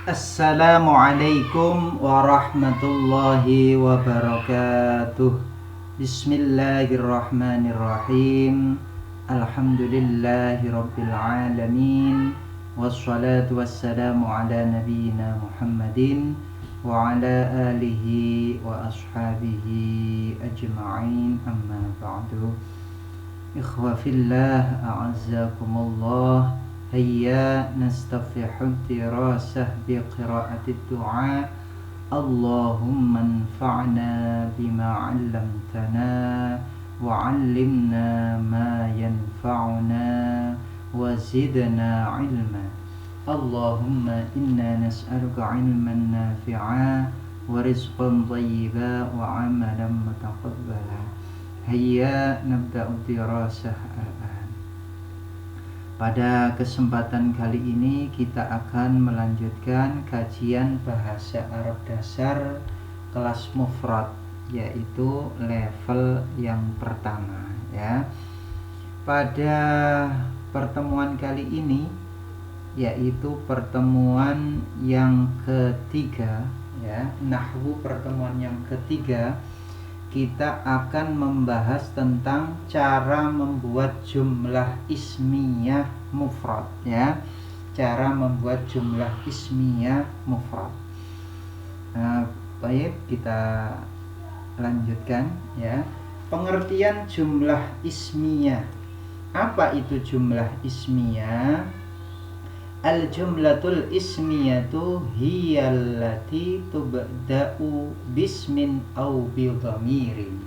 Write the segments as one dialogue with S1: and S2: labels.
S1: Assalamualaikum warahmatullahi wabarakatuh. Bismillahirrahmanirrahim. Alhamdulillahi rabbil alamin. Wassalatu wassalamu ala nabiyyina Muhammadin wa ala alihi wa ashabihi ajma'in, amma ba'du. Ikhwa fillah, a'azzakumullah. Hayya nastafihud dirasah biqira'atid du'a. Allahumma anfa'na bima 'allamtana wa 'allimna ma yanfa'una wa zidna 'ilma. Allahumma inna nas'aluka 'ilman nafi'a wa rizqan thayyiba wa 'amalan mutaqabbala. Hayya nabda'u dirasah al-an. Pada kesempatan kali ini kita akan melanjutkan kajian bahasa Arab dasar kelas mufrad, yaitu level yang pertama ya. Pada pertemuan kali ini, yaitu pertemuan yang ketiga ya, nahwu pertemuan yang ketiga, kita akan membahas tentang cara membuat jumlah ismiyah mufrad ya. Cara membuat jumlah ismiyah mufrad. Baik, kita lanjutkan ya. Pengertian jumlah ismiyah. Apa itu jumlah ismiyah? Al-jumlatul ismiyatu hiyallati tubda'u bismin aw bidhamirin.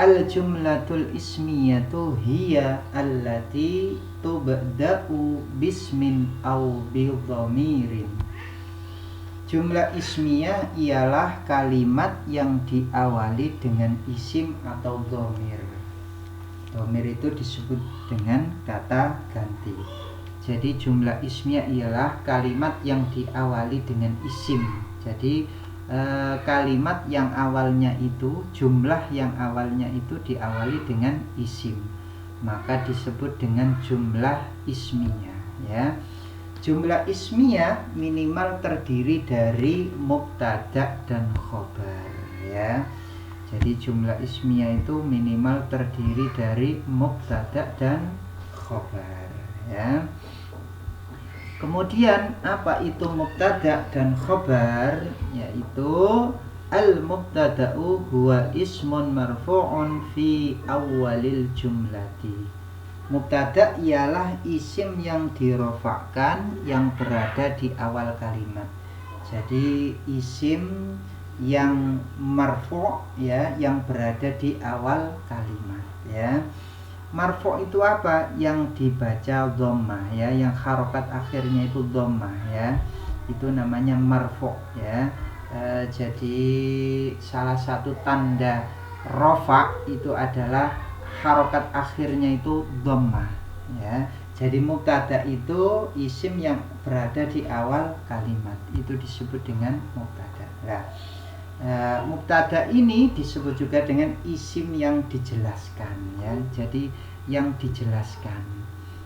S1: Al-jumlatul ismiyatu hiya allati tubda'u bismin aw bidhamirin. Jumlah ismiyah ialah kalimat yang diawali dengan isim atau dhamir. Dhamir itu disebut dengan kata ganti. Jadi jumlah ismiyah ialah kalimat yang diawali dengan isim. Jadi kalimat yang awalnya itu, jumlah yang awalnya itu diawali dengan isim, maka disebut dengan jumlah ismiyah ya. Jumlah ismiyah minimal terdiri dari mubtada dan khobar ya. Jadi jumlah ismiyah itu minimal terdiri dari mubtada dan khobar ya. Kemudian apa itu mubtada dan khobar? Yaitu al-mubtada'u huwa ismun marfu'un fi awalil jumlati. Mubtada ialah isim yang dirofakkan yang berada di awal kalimat. Jadi isim yang marfu' ya, yang berada di awal kalimat ya. Marfu' itu apa? Yang dibaca dhammah ya, yang harokat akhirnya itu dhammah ya. Itu namanya marfu' ya. Jadi salah satu tanda rofa itu adalah harokat akhirnya itu dhammah ya. Jadi mubtada itu isim yang berada di awal kalimat, itu disebut dengan mubtada. Nah, mubtada ini disebut juga dengan isim yang dijelaskan ya. Jadi yang dijelaskan.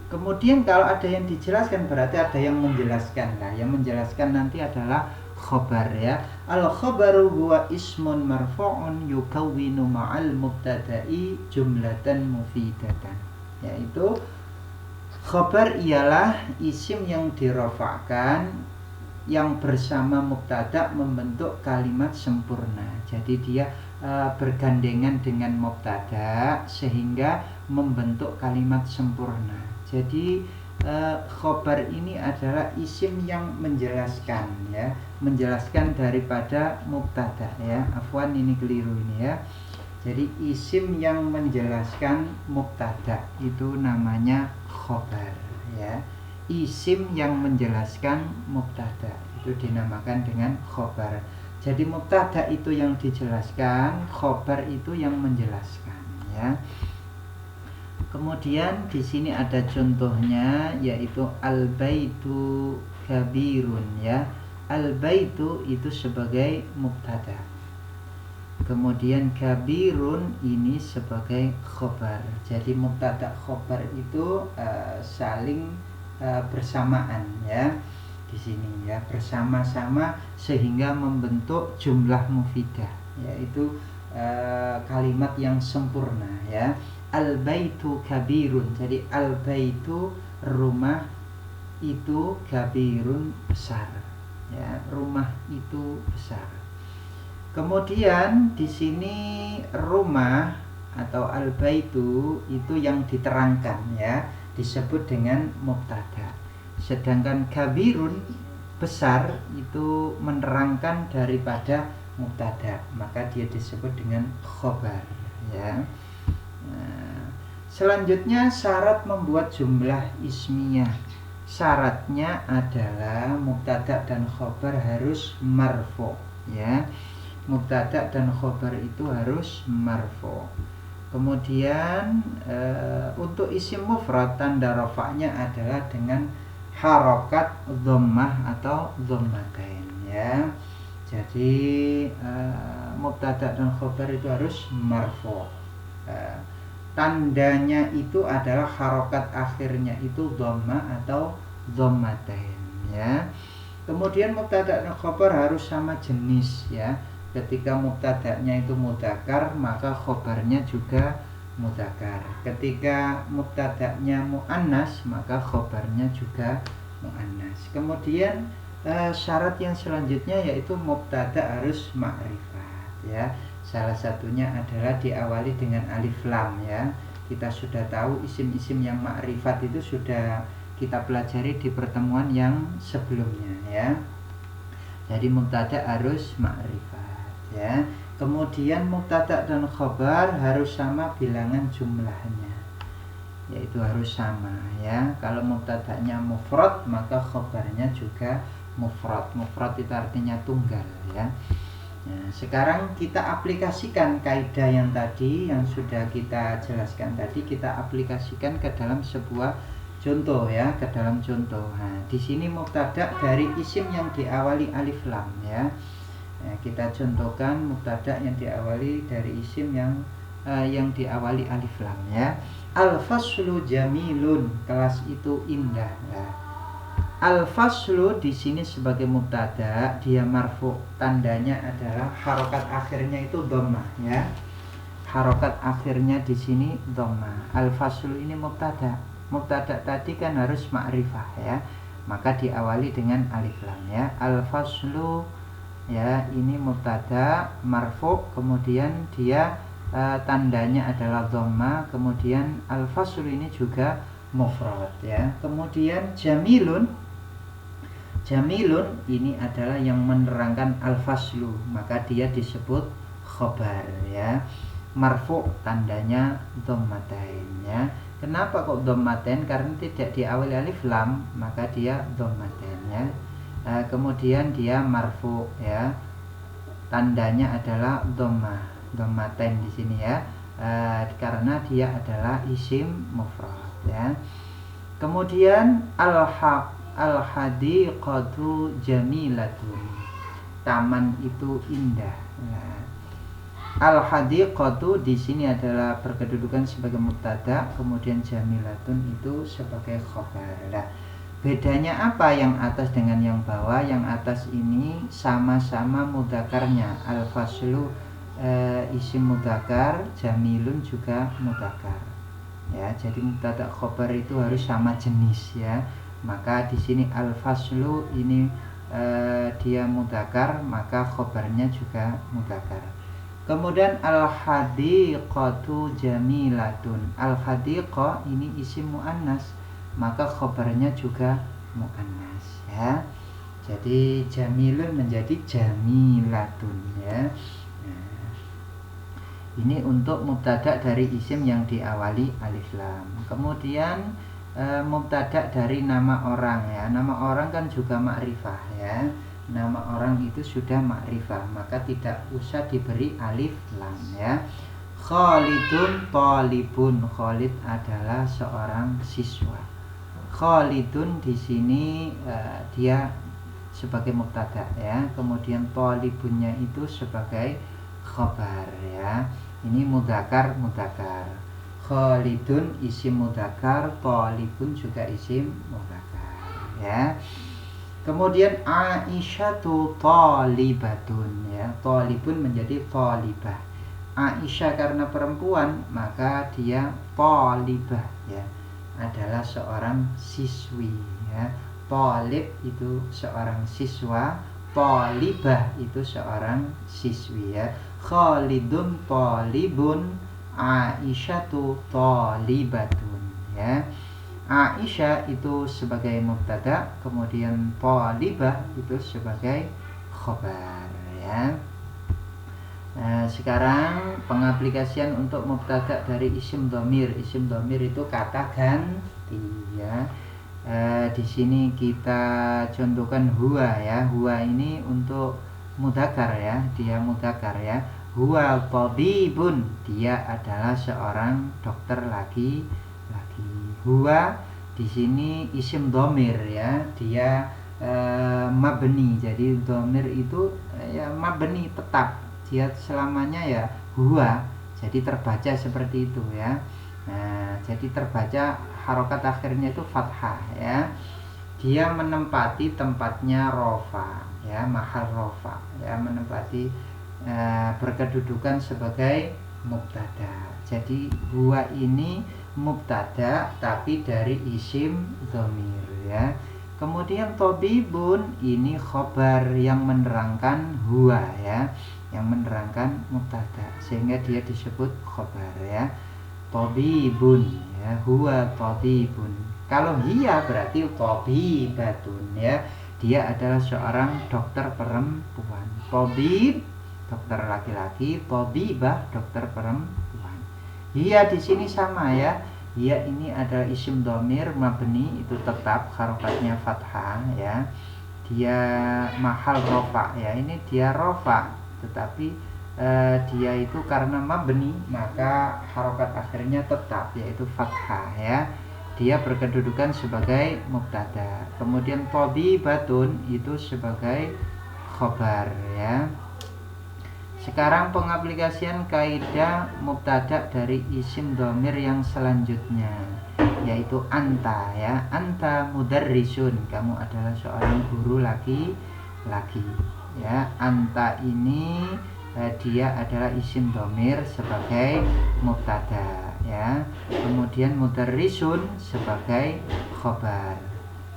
S1: Kemudian kalau ada yang dijelaskan berarti ada yang menjelaskan. Nah, yang menjelaskan nanti adalah khobar ya. Al khobaru huwa ismun marfu'un yukawwinu ma'al mubtada'i jumlatan mufidatan. Yaitu khobar ialah isim yang dirofakkan yang bersama mubtada membentuk kalimat sempurna. Jadi dia bergandengan dengan mubtada sehingga membentuk kalimat sempurna. Jadi khobar ini adalah isim yang menjelaskan ya, menjelaskan daripada mubtada ya. Afwan, ini keliru ini ya. Jadi isim yang menjelaskan mubtada itu namanya khobar ya. Isim yang menjelaskan mubtada itu dinamakan dengan khobar. Jadi mubtada itu yang dijelaskan, khobar itu yang menjelaskan ya. Kemudian di sini ada contohnya, yaitu al-baitu kabirun ya. Al-baitu itu sebagai mubtada. Kemudian kabirun ini sebagai khobar. Jadi mubtada khobar itu saling bersamaan ya. di sini ya, bersama-sama sehingga membentuk jumlah mufidah, yaitu kalimat yang sempurna ya. Al baitu kabirun, jadi al baitu rumah itu, kabirun besar ya, rumah itu besar. Kemudian di sini rumah atau al baitu itu yang diterangkan ya, disebut dengan mubtada. Sedangkan kabirun besar itu menerangkan daripada mubtada, maka dia disebut dengan khobar ya. Nah, selanjutnya syarat membuat jumlah ismiyah. Syaratnya adalah mubtada dan khobar harus marfu ya. Mubtada dan khobar itu harus marfu. Kemudian untuk isim mufrad tanda rafa'nya adalah dengan harokat dhammah atau dhammatain ya. Jadi mubtada dan khobar itu harus marfu. Tandanya itu adalah harokat akhirnya itu dhammah atau dhammatain ya. Kemudian mubtada dan khobar harus sama jenis ya. Ketika mubtadanya itu mudzakkar, maka khobarnya juga mudzakkar. Ketika mubtadanya muannas, maka khobarnya juga muannas. Kemudian syarat yang selanjutnya yaitu mubtada harus ma'rifat ya. Salah satunya adalah diawali dengan alif lam ya. Kita sudah tahu isim-isim yang ma'rifat itu sudah kita pelajari di pertemuan yang sebelumnya ya. Jadi mubtada harus ma'rifat ya. Kemudian mubtada dan khobar harus sama bilangan jumlahnya, yaitu harus sama ya. Kalau mubtadanya mufrad, maka khobarnya juga mufrad. Mufrad itu artinya tunggal ya. Nah, sekarang kita aplikasikan kaidah yang tadi yang sudah kita jelaskan tadi, kita aplikasikan ke dalam sebuah contoh ya, ke dalam contoh. Nah, di sini mubtada dari isim yang diawali alif lam ya. Nah, kita contohkan mubtada yang diawali dari isim yang diawali alif lam ya. Al-faslu jamilun, kelas itu indah. Nah, al-faslu di sini sebagai mubtada, dia marfu, tandanya adalah harokat akhirnya itu dhammah ya. Harokat akhirnya di sini dhammah. Al-faslu ini mubtada. Mubtada tadi kan harus ma'rifah ya. Maka diawali dengan alif lam ya. Al-faslu ya, ini mubtada marfu, kemudian dia tandanya adalah dhammah, kemudian al-faslu ini juga mufrad ya. Kemudian jamilun, jamilun ini adalah yang menerangkan al-faslu, maka dia disebut khobar ya. Marfu tandanya dhammatain ya. Kenapa kok dhammatain? Karena tidak diawali alif lam, maka dia dhammatain ya. Kemudian dia marfu ya, tandanya adalah dhammah, dhammatain di sini ya, karena dia adalah isim mufrad ya. Kemudian al-hadiqatu jamilatun, taman itu indah. Nah, al-hadiqatu di sini adalah berkedudukan sebagai mubtada, kemudian jamilatun itu sebagai khobar. Nah, bedanya apa yang atas dengan yang bawah? Yang atas ini sama-sama mudzakarnya. Al-faslu isim mudzakkar, jamilun juga mudzakkar. Ya, jadi mubtada khobar itu harus sama jenis ya. Maka di sini al-faslu ini dia mudzakkar, maka khobarnya juga mudzakkar. Kemudian al-hadiqatu jamilatun. Al-hadiqah ini isim muannas, maka khobarnya juga muannas ya. Jadi jamilun menjadi jamilatun ya. Nah, ini untuk mubtada dari isim yang diawali alif lam. Kemudian mubtada dari nama orang ya. Nama orang kan juga ma'rifah ya. Nama orang itu sudah ma'rifah, maka tidak usah diberi alif lam ya. Khalidun talibun, Khalid adalah seorang siswa. Khalidun di sini dia sebagai mubtada ya. Kemudian talibunnya itu sebagai khobar ya. Ini mudzakkar mudzakkar. Khalidun isim mudzakkar, talibun juga isim mudzakkar ya. Kemudian Aisyatu thalibatun ya, thalibun menjadi thalibah. Aisyah karena perempuan maka dia thalibah ya, adalah seorang siswi ya. Thalib itu seorang siswa, thalibah itu seorang siswi ya. Khalidun thalibun, Aisyatu thalibatun ya. Aisyah itu sebagai mubtada, kemudian thalibah itu sebagai khobar ya. Nah, sekarang pengaplikasian untuk mubtada dari isim dhamir. Isim dhamir itu kata ganti ya. Di sini kita contohkan huwa ya. Huwa ini untuk mudzakkar ya, dia mudzakkar ya. Huwa tabibun, dia adalah seorang dokter laki-laki. Huwa di sini isim dhamir ya, dia mabni. Jadi dhamir itu ya mabni, tetap, dia selamanya ya huwa, jadi terbaca seperti itu ya. Nah, jadi terbaca harokat akhirnya itu fathah ya. Dia menempati tempatnya rofa ya, mahal rofa ya, menempati berkedudukan sebagai mubtada. Jadi huwa ini mubtada tapi dari isim dhamir ya. Kemudian tabibun ini khobar yang menerangkan huwa ya, yang menerangkan mubtada, sehingga dia disebut khobar ya. Tabibun ya, huwa tabibun. Kalau hiya berarti tabibatun ya, dia adalah seorang dokter perempuan. Tabib dokter laki-laki, tabibah dokter perempuan. Hiya di sini sama ya. Hiya ini adalah isim dhamir mabni, itu tetap harokatnya fathah ya. Dia mahal rofa ya, ini dia rofa, tetapi dia itu karena mabni maka harokat akhirnya tetap, yaitu fathah ya. Dia berkedudukan sebagai mubtada. Kemudian tabibatun itu sebagai khobar ya. Sekarang pengaplikasian kaidah mubtada dari isim dhamir yang selanjutnya, yaitu anta ya. Anta mudarrisun, kamu adalah seorang guru laki-laki ya. Anta ini dia adalah isim dhamir sebagai mubtada ya. Kemudian mudarrisun sebagai khobar.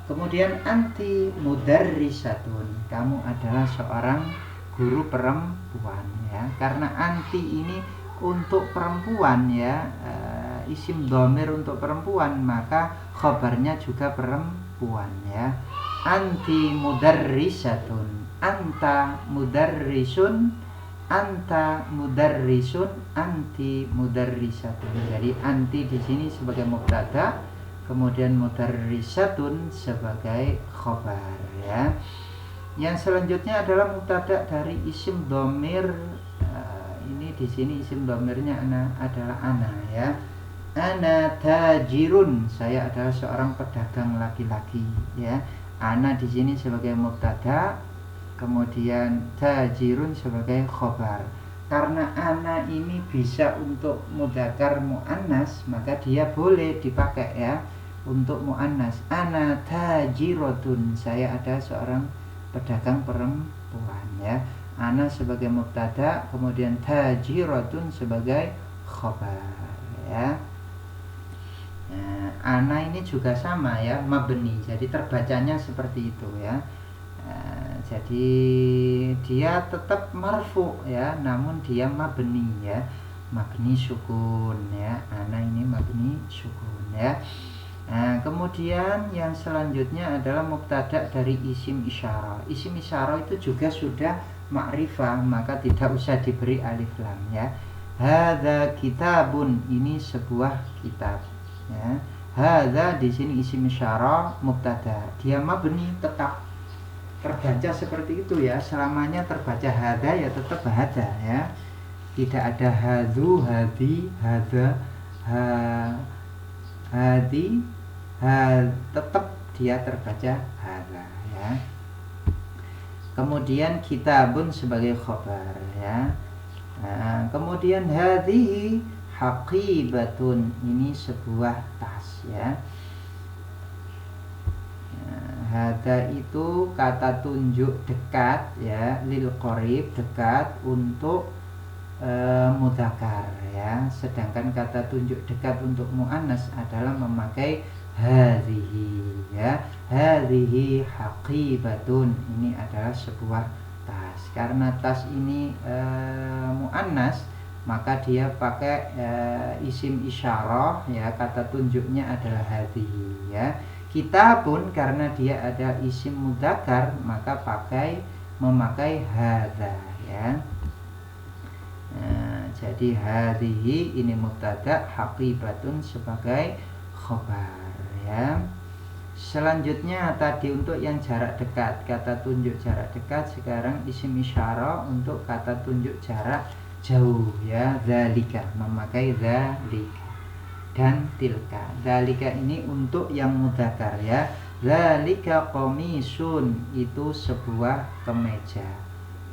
S1: Kemudian anti mudarrisatun, kamu adalah seorang guru perempuan ya. Karena anti ini untuk perempuan ya, isim dhamir untuk perempuan, maka khobarnya juga perempuan ya. Anti mudarrisatun, anta mudarrisun, anta mudarrisun, anti mudarrisatun. Jadi anti di sini sebagai mubtada, kemudian mudarrisatun sebagai khobar ya. Yang selanjutnya adalah mubtada dari isim dhamir. Ini di sini isim dhamirnya adalah ana ya. Ana tajirun, saya adalah seorang pedagang laki-laki ya. Ana di sini sebagai mubtada, kemudian tajirun sebagai khobar. Karena ana ini bisa untuk mudzakkar muannas, maka dia boleh dipakai ya untuk muannas. Ana tajirotun, saya adalah seorang pedagang perempuan ya. Ana sebagai mubtada, kemudian tajiratun sebagai khobar ya. Nah, ana ini juga sama ya, mabni, jadi terbacanya seperti itu ya. Jadi dia tetap marfu ya, namun dia mabni ya, mabni sukun ya. Ana ini mabni sukun ya. Nah, kemudian yang selanjutnya adalah mubtada dari isim isyarah. Isim isyarah itu juga sudah ma'rifah, maka tidak usah diberi alif lam ya. Hadza kitabun, ini sebuah kitab ya. Hadza di sini isim isyarah mubtada, dia mabni, tetap terbaca seperti itu ya. Selamanya terbaca hadza ya, tetap hadza ya. Tidak ada hadzu, hadi, hadza, hadi, tetap dia terbaca hadza ya. Kemudian kitabun sebagai khobar ya. Nah, kemudian hadhihi haqibatun, ini sebuah tas ya. Hadza itu kata tunjuk dekat ya, lil qorib dekat untuk mudzakkar ya. Sedangkan kata tunjuk dekat untuk muannas adalah memakai hadhihi ya. Hadhihi haqibatun, ini adalah sebuah tas. Karena tas ini muannas, maka dia pakai isim isyarah ya, kata tunjuknya adalah hadhihi ya. Kita pun karena dia ada isim mudzakkar, maka memakai hadza ya. Nah, jadi hadhihi ini mubtada, haqibatun sebagai khobar ya. Selanjutnya tadi untuk yang jarak dekat, kata tunjuk jarak dekat. Sekarang isim isyarah untuk kata tunjuk jarak jauh ya, zalika, memakai zalika dan tilka. Zalika ini untuk yang mudzakkar ya. Zalika qamisun, itu sebuah kemeja.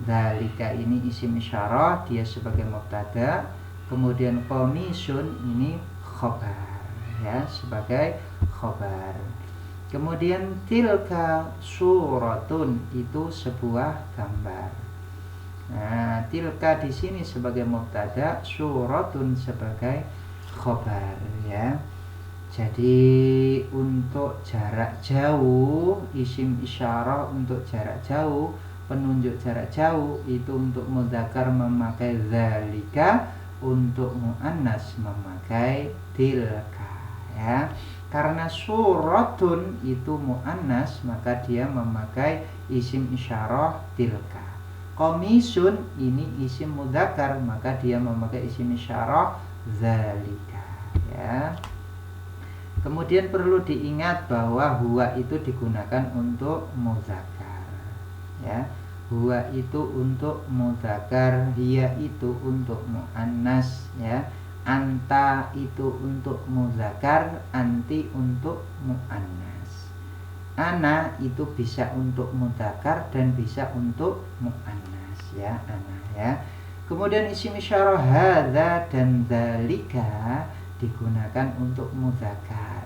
S1: Zalika ini isim isyarah, dia sebagai mubtada. Kemudian qamisun ini khobar ya, sebagai khobar. Kemudian tilka suratun, itu sebuah gambar. Nah, tilka di sini sebagai mubtada, suratun sebagai khobar ya. Jadi untuk jarak jauh, isim isyarah untuk jarak jauh, penunjuk jarak jauh itu untuk mudzakkar memakai zalika, untuk muannas memakai tilka ya. Karena suratun itu muannas, maka dia memakai isim isyarah tilka. Qamisun ini isim mudzakkar, maka dia memakai isim isyarah zalika ya. Kemudian perlu diingat bahwa huwa itu digunakan untuk mudzakkar ya. Huwa itu untuk mudzakkar, hiya itu untuk muannas ya. Anta itu untuk mudzakkar, anti untuk muannas. Ana itu bisa untuk mudzakkar dan bisa untuk muannas ya, ana ya. Kemudian isim isyarah hadza dan dzalika digunakan untuk mudzakkar.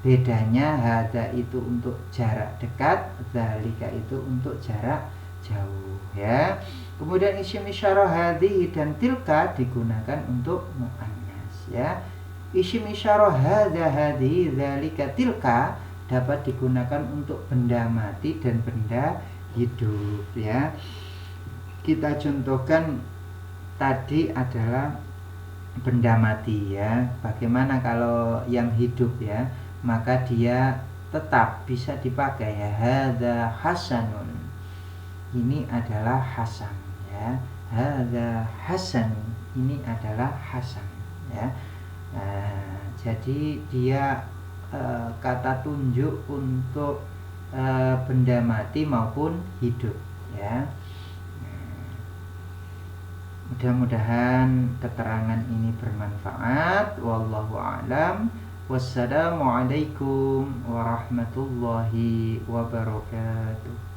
S1: Bedanya hadza itu untuk jarak dekat, dzalika itu untuk jarak jauh ya. Kemudian isim isyarah hadhihi dan tilka digunakan untuk muannas ya. Isim isyarah hadza, hadhihi, dzalika, tilka dapat digunakan untuk benda mati dan benda hidup ya. Kita contohkan tadi adalah benda mati ya. Bagaimana kalau yang hidup ya? Maka dia tetap bisa dipakai ya. Hadza hasanun, ini adalah hasan ya. Hadza hasanun, ini adalah hasan ya. Jadi dia kata tunjuk untuk benda mati maupun hidup ya. Mudah-mudahan keterangan ini bermanfaat. Wallahu a'lam. Wassalamualaikum warahmatullahi wabarakatuh.